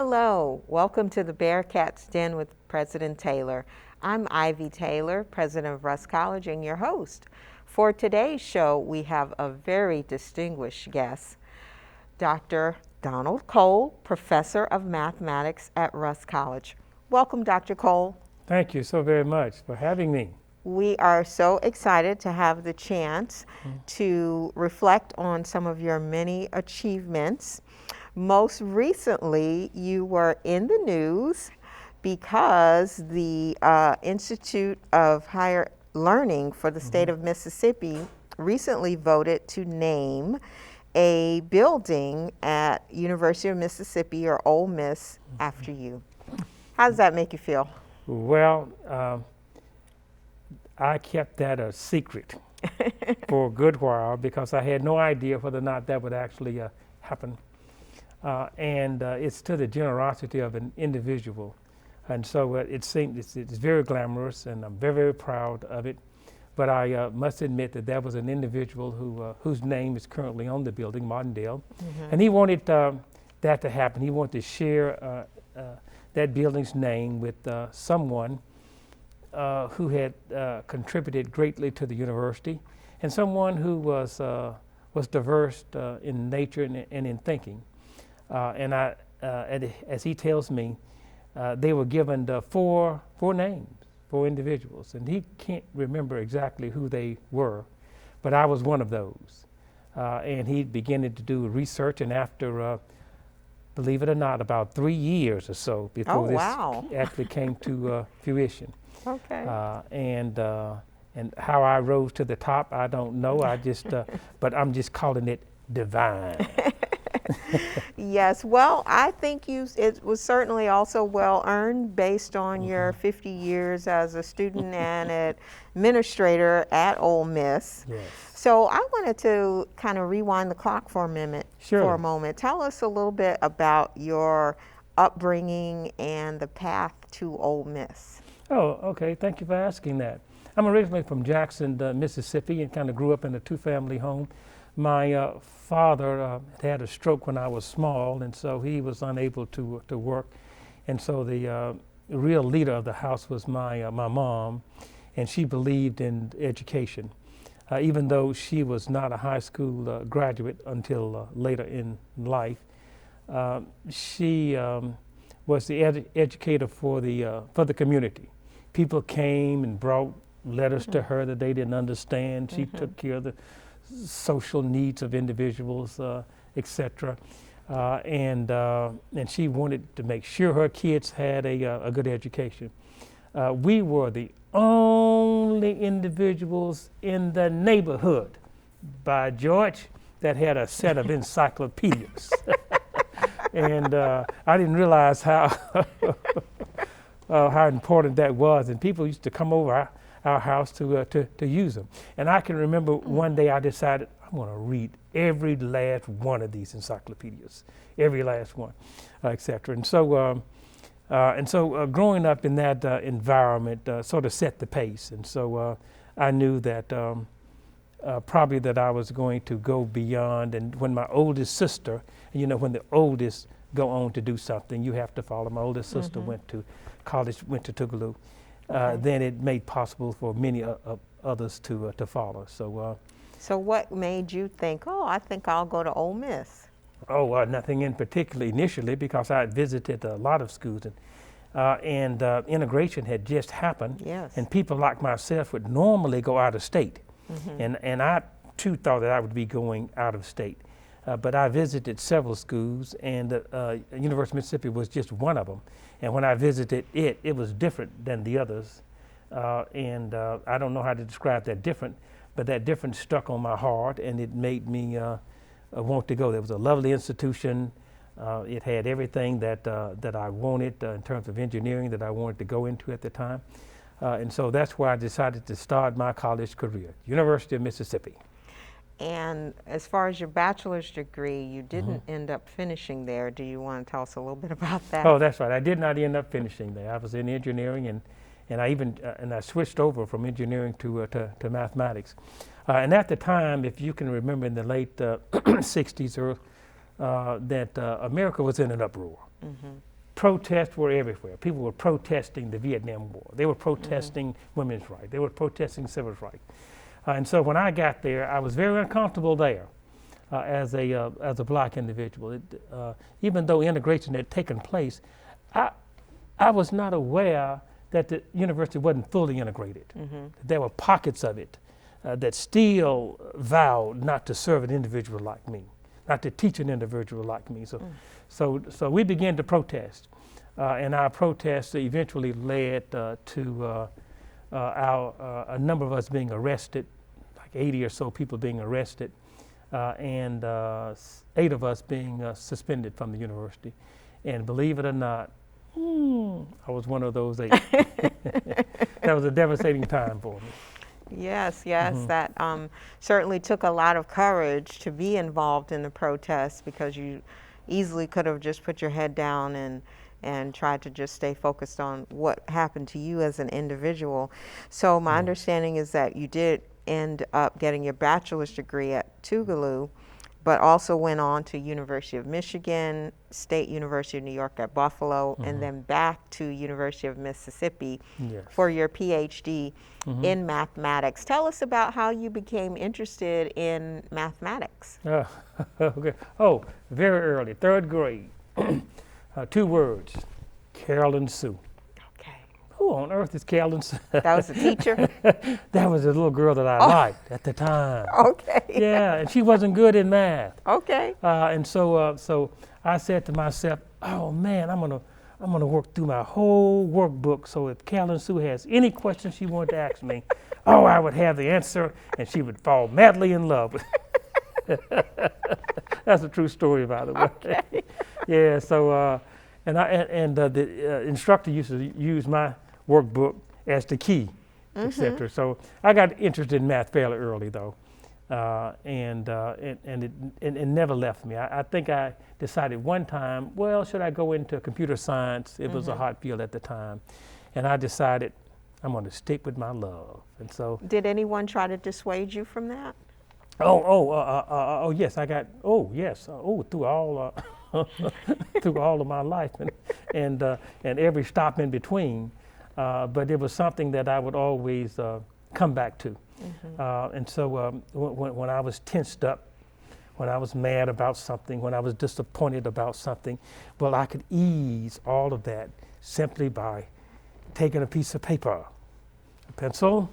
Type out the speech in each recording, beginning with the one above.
Hello, welcome to the Bearcats Den with President Taylor. I'm Ivy Taylor, president of Rusk College, and your host. For today's show, we have a very distinguished guest, Dr. Donald Cole, professor of mathematics at Rusk College. Welcome, Dr. Cole. Thank you so very much for having me. We are so excited to have the chance to reflect on some of your many achievements. Most recently, you were in the news because the Institute of Higher Learning for the state of Mississippi recently voted to name a building at University of Mississippi, or Ole Miss, after you. How does that make you feel? Well, I kept that a secret for a good while because I had no idea whether or not that would actually happen. And it's to the generosity of an individual. And so it seems it's very glamorous, and I'm very, very proud of it. But I must admit that there was an individual whose name is currently on the building, Martindale, and he wanted that to happen. He wanted to share that building's name with someone who had contributed greatly to the university, and someone who was diverse in nature and in thinking. And as he tells me, they were given four names, four individuals, and he can't remember exactly who they were, but I was one of those. And he began to do research, and after, believe it or not, about 3 years or so before this actually came to fruition. Okay. And how I rose to the top, I don't know. I just, but I'm just calling it divine. Yes, well, I think it was certainly also well earned based on your 50 years as a student and administrator at Ole Miss. Yes. So I wanted to kind of rewind the clock for a moment. Tell us a little bit about your upbringing and the path to Ole Miss. Oh, okay. Thank you for asking that. I'm originally from Jackson, Mississippi, and kind of grew up in a two-family home. My father had a stroke when I was small, and so he was unable to work. And so the real leader of the house was my mom, and she believed in education. Even though she was not a high school graduate until later in life, she was the educator for the community. People came and brought letters to her that they didn't understand. She took care of the social needs of individuals, etc. And she wanted to make sure her kids had a good education. We were the only individuals in the neighborhood, by George, that had a set of encyclopedias. And I didn't realize how important that was, and people used to come over our house to use them. And I can remember one day I decided I'm going to read every last one of these encyclopedias, every last one, etc. And so growing up in that environment sort of set the pace. And so I knew that probably that I was going to go beyond. And when my oldest sister, you know, when the oldest go on to do something, you have to follow. My oldest sister went to college, went to Tougaloo. Then it made possible for many others to follow. So what made you think, oh, I think I'll go to Ole Miss? Oh, nothing in particular initially, because I had visited a lot of schools, and integration had just happened. Yes. And people like myself would normally go out of state. And I too thought that I would be going out of state. But I visited several schools, and University of Mississippi was just one of them. And when I visited it was different than the others. And I don't know how to describe that different, but that difference stuck on my heart, and it made me want to go. There was a lovely institution. It had everything that I wanted in terms of engineering that I wanted to go into at the time. And so that's where I decided to start my college career, University of Mississippi. And as far as your bachelor's degree, you didn't end up finishing there. Do you want to tell us a little bit about that? Oh, that's right. I did not end up finishing there. I was in engineering, and I even I switched over from engineering to mathematics. And at the time, if you can remember, in the late 60s, that America was in an uproar. protests were everywhere. People were protesting the Vietnam War. They were protesting women's rights. They were protesting civil rights. And so when I got there, I was very uncomfortable there as a black individual. Even though integration had taken place, I was not aware that the university wasn't fully integrated. There were pockets of it that still vowed not to serve an individual like me, not to teach an individual like me. So we began to protest, and our protests eventually led to a number of us being arrested, like 80 or so people being arrested, and 8 of us being suspended from the university. And believe it or not, I was one of those 8. That was a devastating time for me. Yes, that certainly took a lot of courage to be involved in the protests, because you easily could have just put your head down and tried to just stay focused on what happened to you as an individual. So my understanding is that you did end up getting your bachelor's degree at Tougaloo, but also went on to University of Michigan, State University of New York at Buffalo, and then back to University of Mississippi for your PhD in mathematics. Tell us about how you became interested in mathematics. Okay. Oh, very early, 3rd grade. 2 words, Carolyn Sue. Okay. Who on earth is Carolyn Sue? That was the teacher? That was a little girl that I liked at the time. Okay. Yeah, and she wasn't good in math. Okay. And so I said to myself, oh man, I'm gonna work through my whole workbook, so if Carolyn Sue has any questions she wanted to ask me, I would have the answer, and she would fall madly in love with That's a true story, by the way. Okay. Yeah, so the instructor used to use my workbook as the key, etc. So I got interested in math fairly early, though, and it never left me. I think I decided one time, well, should I go into computer science? It was a hot field at the time, and I decided I'm going to stick with my love. And so, did anyone try to dissuade you from that? Yes, I got. Through all. Through all of my life and every stop in between, but it was something that I would always come back to. And so when I was tensed up, when I was mad about something, when I was disappointed about something, well, I could ease all of that simply by taking a piece of paper, a pencil,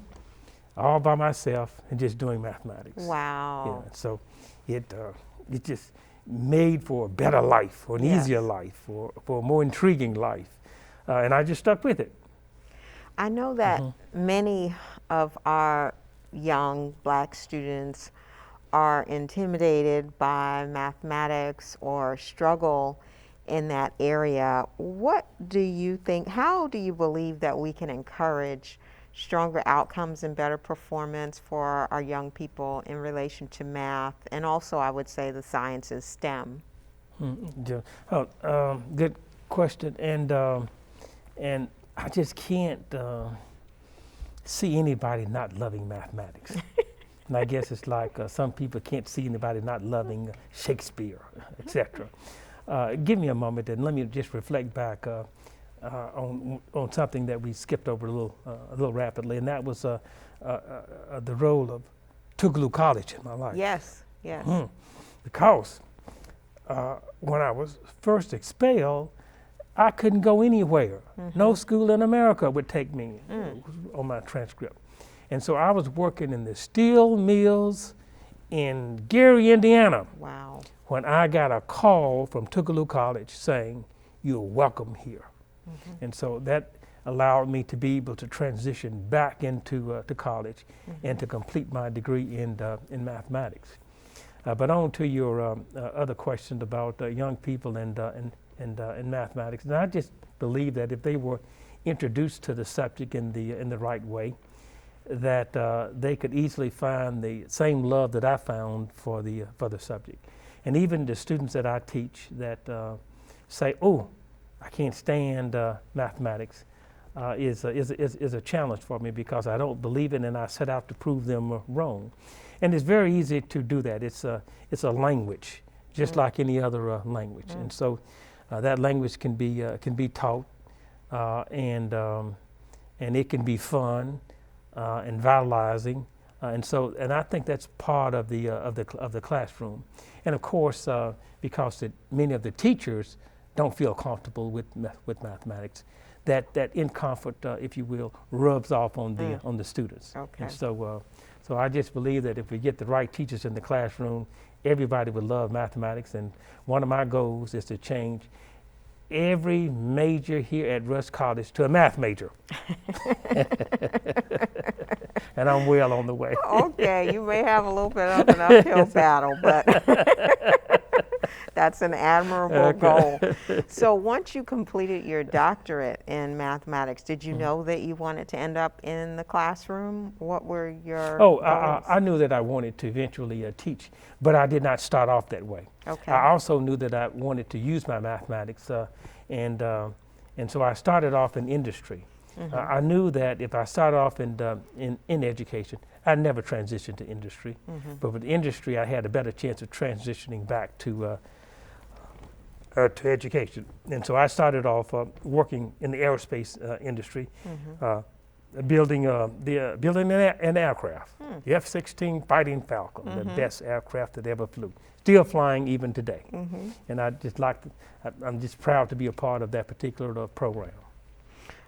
all by myself, and just doing mathematics. Wow. Yeah, so it just made for a better life, for an easier life, for a more intriguing life. And I just stuck with it. I know that many of our young black students are intimidated by mathematics or struggle in that area. What do you think, how do you believe that we can encourage stronger outcomes and better performance for our young people in relation to math, and also I would say the sciences, STEM? Good question, and I just can't see anybody not loving mathematics. And I guess it's like some people can't see anybody not loving Shakespeare, etc. Give me a moment and let me just reflect back on something that we skipped over a little rapidly, and that was the role of Tougaloo College in my life. Yes, yes. Because when I was first expelled, I couldn't go anywhere. No school in America would take me on my transcript. And so I was working in the steel mills in Gary, Indiana. Wow. When I got a call from Tougaloo College saying, "You're welcome here." And so that allowed me to be able to transition back into to college and to complete my degree in mathematics. But on to your other question about young people and mathematics. And I just believe that if they were introduced to the subject in the right way, that they could easily find the same love that I found for the subject. And even the students that I teach that say, "Oh, I can't stand mathematics," is a challenge for me because I don't believe it and I set out to prove them wrong. And it's very easy to do that. It's a language, just like any other language. And so That language can be taught, and it can be fun and vitalizing, and I think that's part of the classroom, and of course because many of the teachers don't feel comfortable with mathematics, that discomfort, if you will, rubs off on the students. Okay. And so I just believe that if we get the right teachers in the classroom, everybody would love mathematics. And one of my goals is to change every major here at Rush College to a math major. And I'm well on the way. Okay, you may have a little bit of an uphill battle, but that's an admirable goal. So once you completed your doctorate in mathematics, did you know that you wanted to end up in the classroom? What were your goals? I knew that I wanted to eventually teach, but I did not start off that way. Okay. I also knew that I wanted to use my mathematics, and so I started off in industry. I knew that if I started off in education, I'd never transition to industry. But with industry, I had a better chance of transitioning back to education. And so I started off working in the aerospace industry, building an aircraft, the F-16 Fighting Falcon, the best aircraft that ever flew, still flying even today. And I'm just proud to be a part of that particular program.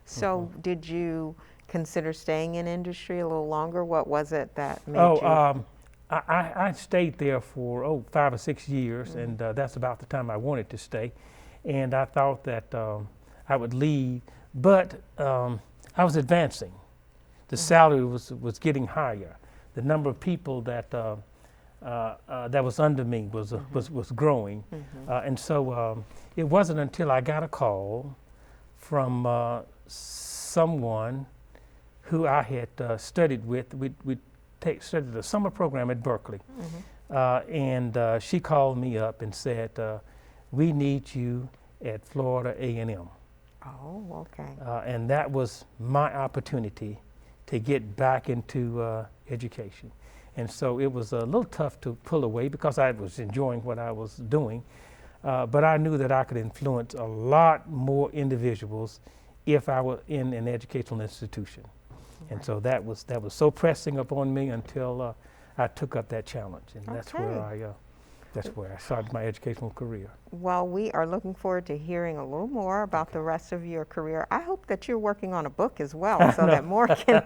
So did you consider staying in industry a little longer? What was it that made you? I stayed there for 5 or 6 years, and that's about the time I wanted to stay. And I thought that I would leave, but I was advancing. The salary was getting higher. The number of people that was under me was growing, and so it wasn't until I got a call from someone who I had studied with. We studied a summer program at Berkeley, and she called me up and said, "We need you at Florida A&M." Oh, okay. And that was my opportunity to get back into education. And so it was a little tough to pull away because I was enjoying what I was doing, but I knew that I could influence a lot more individuals if I were in an educational institution. And so that was so pressing upon me until I took up that challenge, and that's where I started my educational career. Well, we are looking forward to hearing a little more about the rest of your career. I hope that you're working on a book as well, so that more can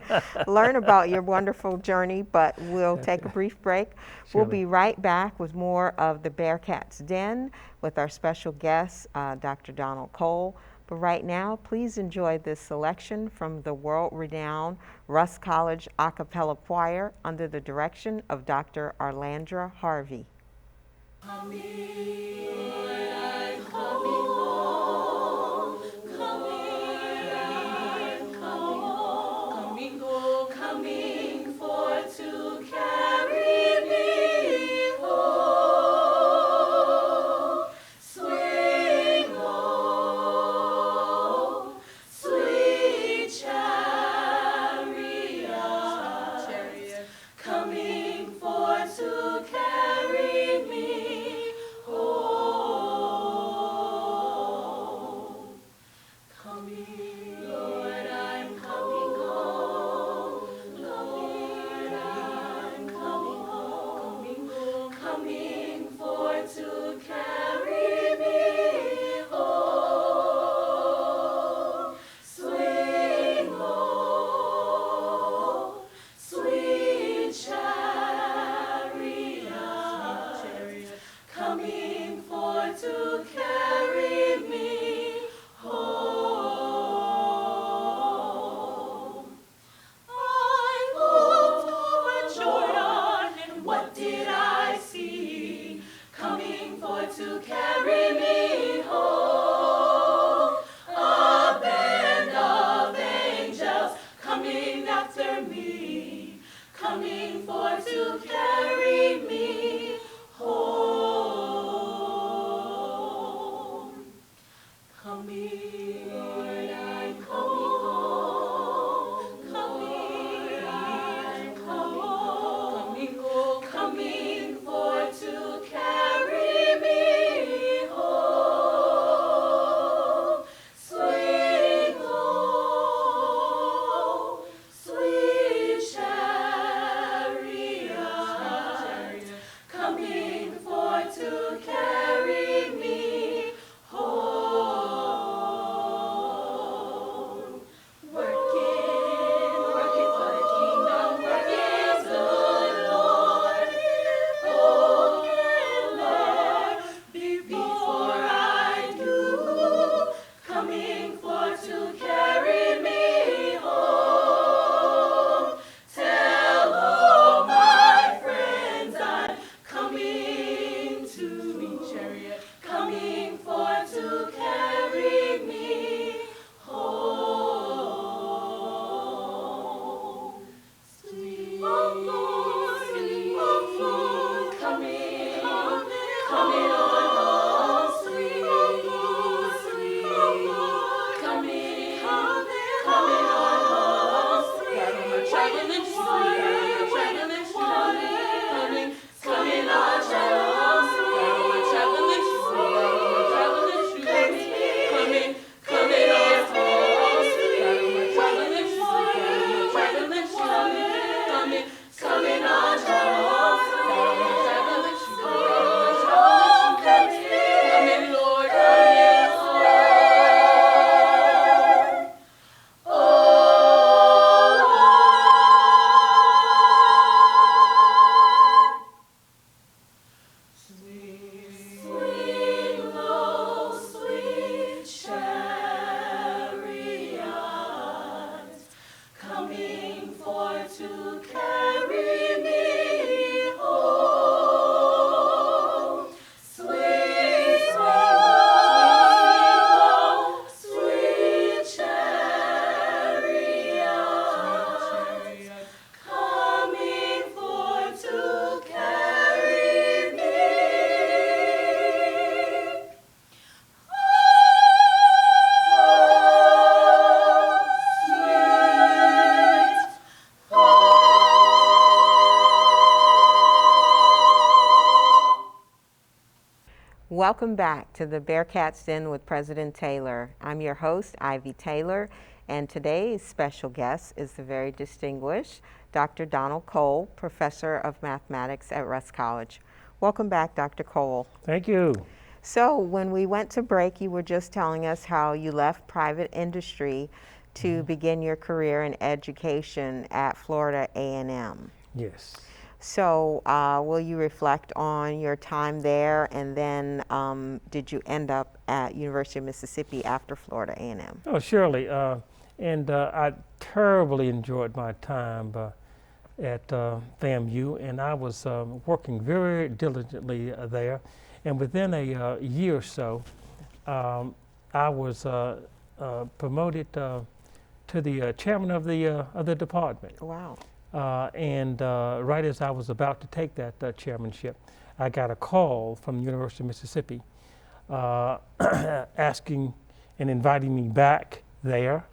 learn about your wonderful journey, but we'll take a brief break. We'll be right back with more of the Bearcats Den with our special guest, Dr. Donald Cole. But right now, please enjoy this selection from the world-renowned Rusk College a cappella choir under the direction of Dr. Arlandra Harvey. Coming, I'm coming home. Coming, I'm coming home. Coming for to carry me home. Swing low, sweet chariot, coming for to carry me. Coming for to carry me home. to carry me home. Sweet, sweet chariot, coming forth to carry me. Welcome back to the Bearcats Den with President Taylor. I'm your host, Ivy Taylor, and today's special guest is the very distinguished Dr. Donald Cole, Professor of Mathematics at Russ College. Welcome back, Dr. Cole. Thank you. So when we went to break, you were just telling us how you left private industry to begin your career in education at Florida A&M. Yes. So will you reflect on your time there, and then did you end up at University of Mississippi after Florida A&M? Oh, surely. I terribly enjoyed my time at FAMU, and I was working very diligently there. And within a year or so, I was promoted to the chairman of the department. Wow. Right as I was about to take that chairmanship, I got a call from the University of Mississippi asking and inviting me back there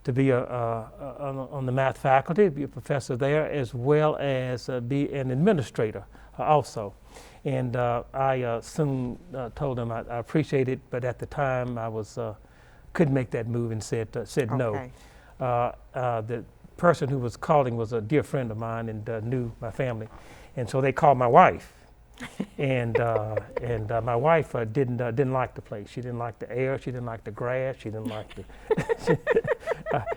to be on the math faculty, to be a professor there, as well as be an administrator also. And I soon told them I appreciated it, but at the time I couldn't make that move and said no. The person who was calling was a dear friend of mine and knew my family, and so they called my wife, and my wife didn't like the place. She didn't like the air. She didn't like the grass. She didn't like the.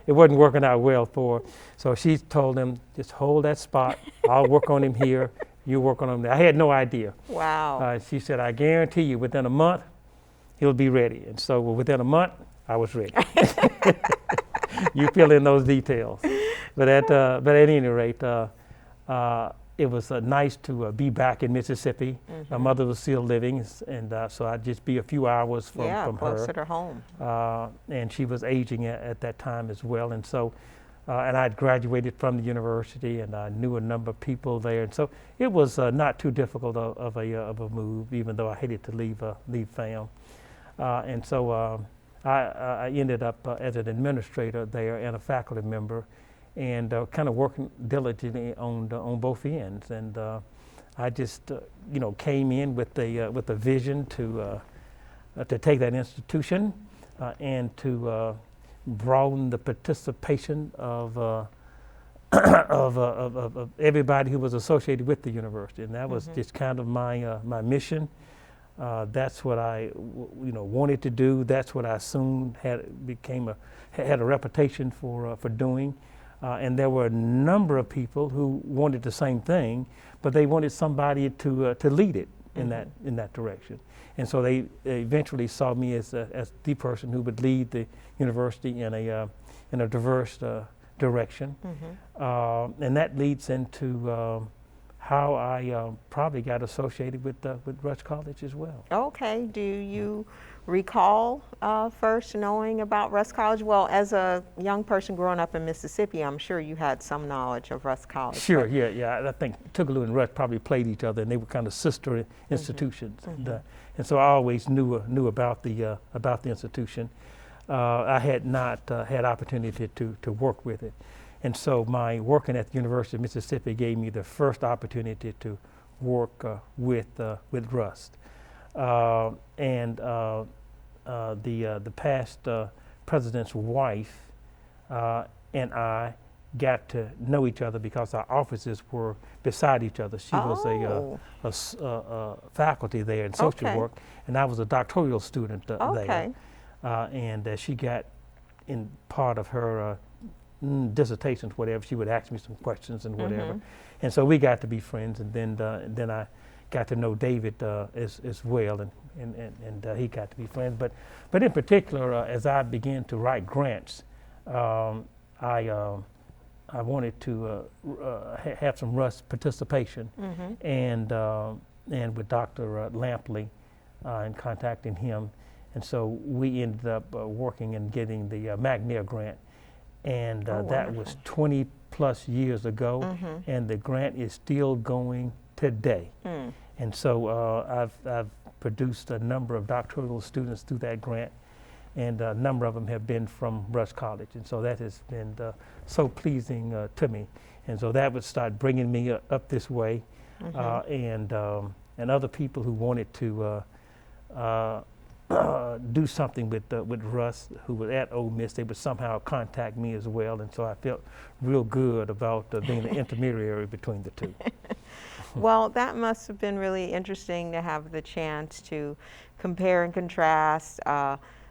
It wasn't working out well for her. So she told them, just hold that spot. I'll work on him here. You work on him there. I had no idea. Wow. She said, I guarantee you, within a month, he'll be ready. And so within a month, I was ready. You fill in those details. But at any rate, it was nice to be back in Mississippi. My mother was still living, and so I'd just be a few hours from her. Closer to home. And she was aging at that time as well. And so, and I'd graduated from the university, and I knew a number of people there. And so it was not too difficult of a move, even though I hated to leave FAM. And so I ended up as an administrator there and a faculty member, and kind of working diligently on both ends. And I just came in with a vision to take that institution and to broaden the participation of everybody who was associated with the university, and that was just kind of my mission. That's what I wanted to do. That's what I soon had a reputation for doing. And there were a number of people who wanted the same thing, but they wanted somebody to lead it in that direction. And so they eventually saw me as the person who would lead the university in a diverse direction. And that leads into how I probably got associated with Rush College as well. Okay. Do you recall first knowing about Russ College? Well, as a young person growing up in Mississippi, I'm sure you had some knowledge of Russ College. Sure, yeah. I think Tougaloo and Rush probably played each other, and they were kind of sister institutions. And so I always knew about the institution. I had not had opportunity to work with it. And so my working at the University of Mississippi gave me the first opportunity to work with Rust. And the past president's wife and I got to know each other because our offices were beside each other. She was a faculty there in social work, and I was a doctoral student there. And she got, in part of her dissertations, whatever, she would ask me some questions and whatever. And so we got to be friends, and then I got to know David as well, and he got to be friends. But in particular, as I began to write grants, I I wanted to have some Russ participation, and with Dr. Lampley and contacting him, and so we ended up working and getting the McNair grant, and that was 20 plus years ago, and the grant is still going today. And so I've produced a number of doctoral students through that grant, and a number of them have been from Rush College, and so that has been so pleasing to me. And so that would start bringing me up this way, and other people who wanted to do something with Russ, who was at Ole Miss, they would somehow contact me as well, and so I felt real good about being the intermediary between the two. Well, that must have been really interesting to have the chance to compare and contrast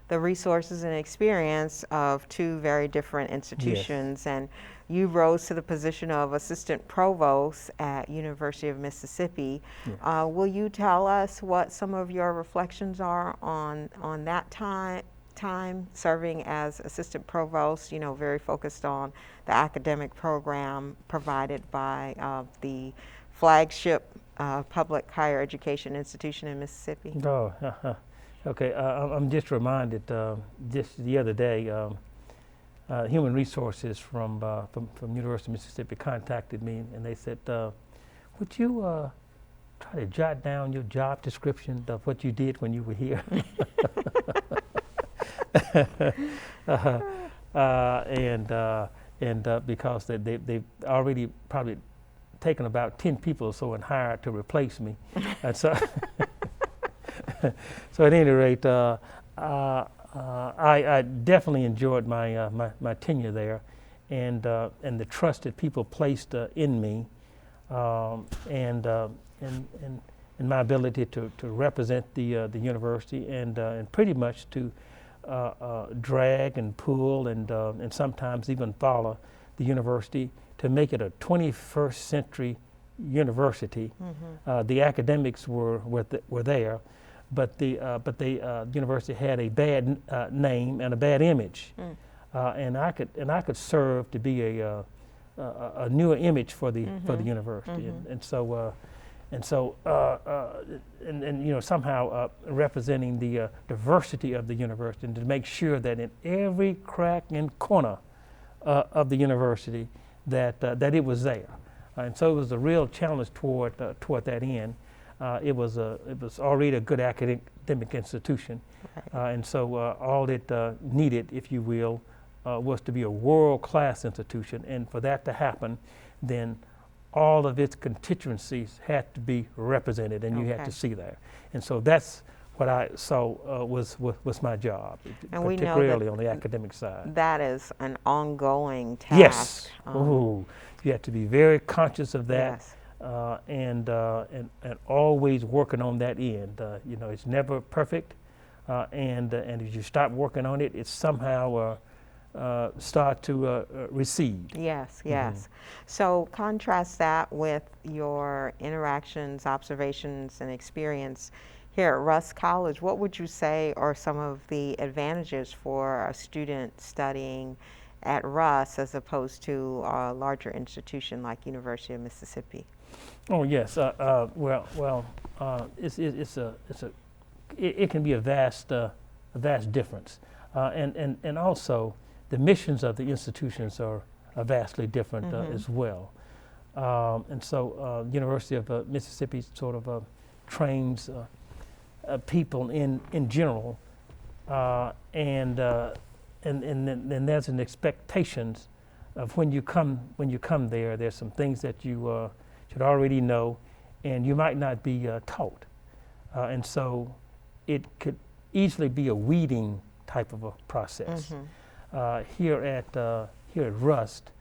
the resources and experience of two very different institutions. And you rose to the position of assistant provost at University of Mississippi. Will you tell us what some of your reflections are on that time serving as assistant provost, you know, very focused on the academic program provided by the flagship public higher education institution in Mississippi? Oh, okay. I'm just reminded just the other day, Human Resources from University of Mississippi contacted me, and they said, would you try to jot down your job description of what you did when you were here? And because they've already probably taken about 10 people or so and hired to replace me. And so, so at any rate, I definitely enjoyed my tenure there, and the trust that people placed in me, and my ability to represent the university, and pretty much to drag and pull and sometimes even follow the university to make it a 21st century university. The academics were there, but the university had a bad name and a bad image, and I could serve to be a newer image for the university, and so you know, somehow representing the diversity of the university, and to make sure that in every crack and corner of the university that it was there, and so it was a real challenge toward that end. It was already a good academic institution, and so all it needed, if you will, was to be a world-class institution, and for that to happen, then all of its constituencies had to be represented, and you had to see that. And so that's what I saw was my job, and we know particularly on the academic side. That is an ongoing task. Yes. You have to be very conscious of that. Yes. And always working on that end. You know, it's never perfect, and if you stop working on it, it somehow start to recede. Yes, yes. So contrast that with your interactions, observations, and experience here at Russ College. What would you say are some of the advantages for a student studying at Russ as opposed to a larger institution like University of Mississippi? Oh yes. It can be a vast difference, and also the missions of the institutions are vastly different as well. And so, University of Mississippi sort of trains people in general, and then there's an expectations of when you come there. There's some things that you should already know, and you might not be taught, and so it could easily be a weeding type of a process. Here at Rust,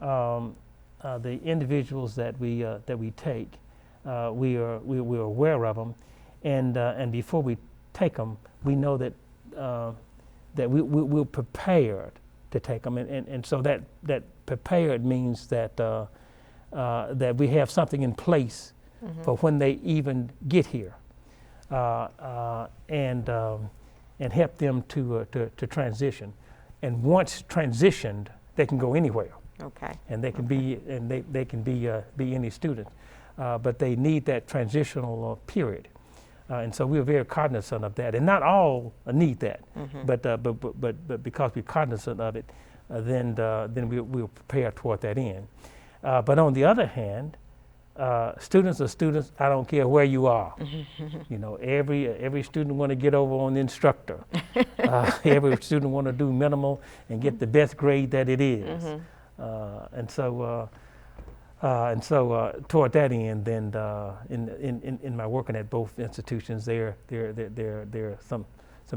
the individuals that we take, we're aware of them, and before we take them, we know that we're prepared to take them, and so that prepared means that that we have something in place for when they even get here, and help them to transition. And once transitioned, they can go anywhere. Okay. and they can they can be any student, but they need that transitional period, and so we're very cognizant of that. And not all need that, but because we're cognizant of it, then we'll prepare toward that end. But on the other hand, students are students. I don't care where you are. You know, every student want to get over on the instructor. Every student want to do minimal and get the best grade that it is. And so toward that end, then in my working at both institutions, there are some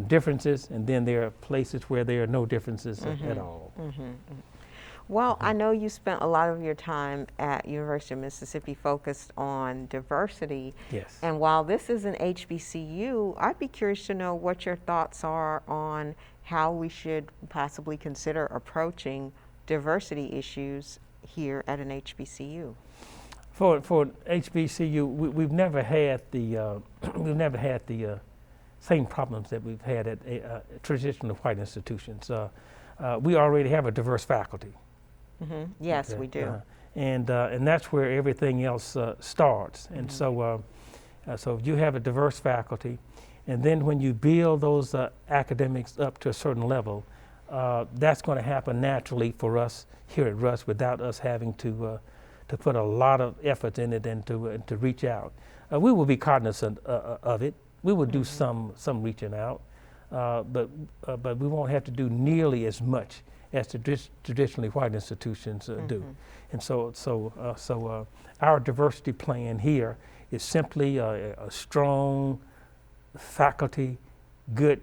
differences, and then there are places where there are no differences at all. Well, I know you spent a lot of your time at University of Mississippi focused on diversity. Yes. And while this is an HBCU, I'd be curious to know what your thoughts are on how we should possibly consider approaching diversity issues here at an HBCU. For HBCU, we've never had the same problems that we've had at traditional white institutions. We already have a diverse faculty. Yes, we do. And that's where everything else starts. And so if you have a diverse faculty, and then when you build those academics up to a certain level, that's going to happen naturally for us here at Russ without us having to put a lot of effort in it and to reach out. We will be cognizant of it. We will do some reaching out, but we won't have to do nearly as much as traditionally white institutions do. And so our diversity plan here is simply a strong faculty, good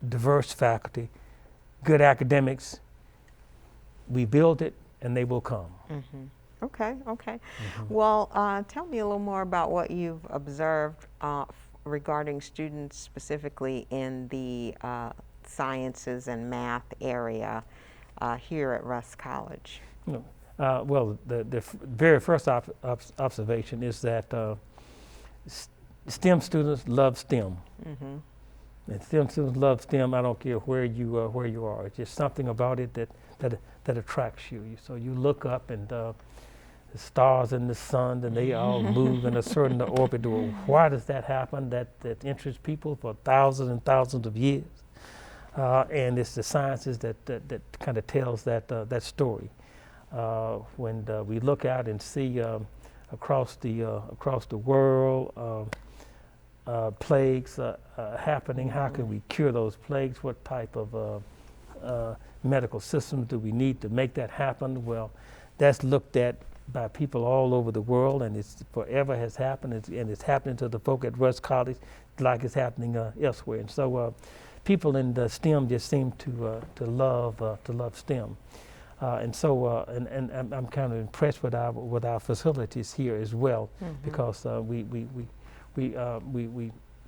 diverse faculty, good academics. We build it and they will come. Okay. Well, tell me a little more about what you've observed regarding students specifically in the sciences and math area here at Russ College. Well, the very first observation is that STEM students love STEM. And STEM students love STEM. I don't care where you are. It's just something about it that attracts you. So you look up and the stars and the sun, and they all move in a certain orbit. Why does that happen? That interests people for thousands and thousands of years. And it's the sciences that kind of tells that story. When we look out and see across the world plagues happening, how can we cure those plagues? What type of medical systems do we need to make that happen? Well, that's looked at by people all over the world, and it's forever has happened, and it's happening to the folk at Russ College like it's happening elsewhere. And so people in the STEM just seem to love STEM. And so I'm kind of impressed with our facilities here as well, because we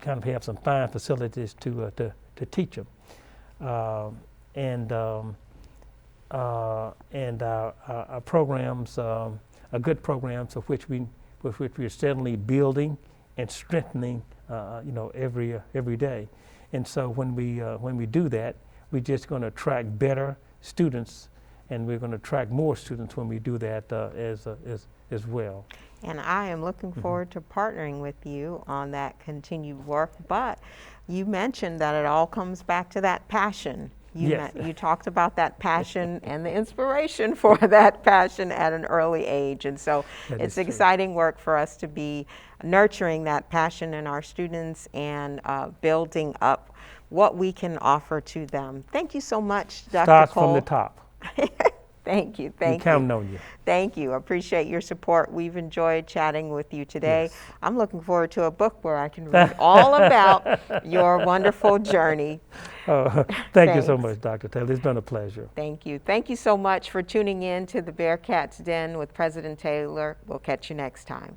kind of have some fine facilities to teach them, and our programs are good programs of which we're steadily building and strengthening, every day. And so when we do that, we're just going to attract better students, and we're going to attract more students when we do that as well. And I am looking forward to partnering with you on that continued work. But you mentioned that it all comes back to that passion. You talked about that passion and the inspiration for that passion at an early age. And so it's exciting work for us to be nurturing that passion in our students and building up what we can offer to them. Thank you so much, Dr. Starts Cole. from the top. Thank you. We're counting on you. Thank you. Appreciate your support. We've enjoyed chatting with you today. Yes. I'm looking forward to a book where I can read all about your wonderful journey. Thank you so much, Dr. Taylor. It's been a pleasure. Thank you. Thank you so much for tuning in to the Bearcats Den with President Taylor. We'll catch you next time.